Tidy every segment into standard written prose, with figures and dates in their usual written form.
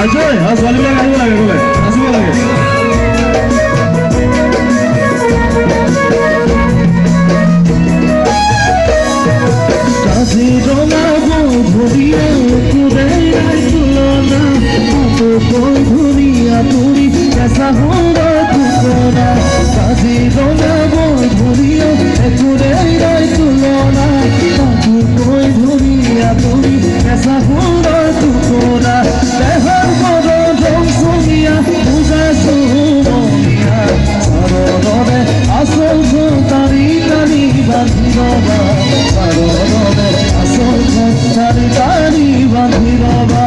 Ajay, ছোৱালীবিলাক আহিব লাগে বোলে নাচিব লাগে কাজিৰঙা বনভূমিয়ে কুৰাই তুলনা আটকৈ ধুনীয়া তুৰি কেঁচা সুন্দৰ টুকুৰা কাজিৰঙা বনভূমিয়ে কুৰাই তুলনা আটকৈ ধুনীয়া তুৰি কেঁচা সুন্দৰ টুকুৰা দেহৰ মনৰ ৰংচঙীয়া বুজাইছো মনীয়া চাৰণৰে আচল তাৰি তাৰি বান্ধি ৰবা চাৰণৰে আচল তাৰি তাৰি বান্ধি ৰবা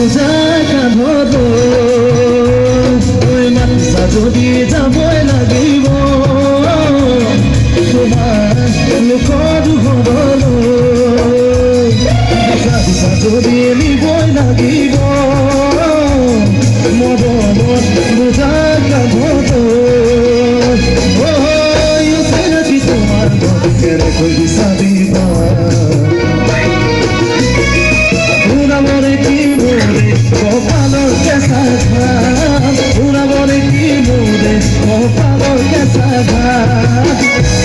বুজাই কান্ধত লৈ মাতিছা যদি যাবই লাগিব তোমাৰ লোকৰ ঘৰলৈ বুজাইছা যদি নিবই লাগিব মৰমত বুজাই কান্ধত কি তোমাৰ মনে কৈ বিচাৰিবা উড়াবৰে কি মোৰে কপালৰ কেঁচা ঘাম উড়াবৰে কি মোৰে কপালৰ কেঁচা ঘাম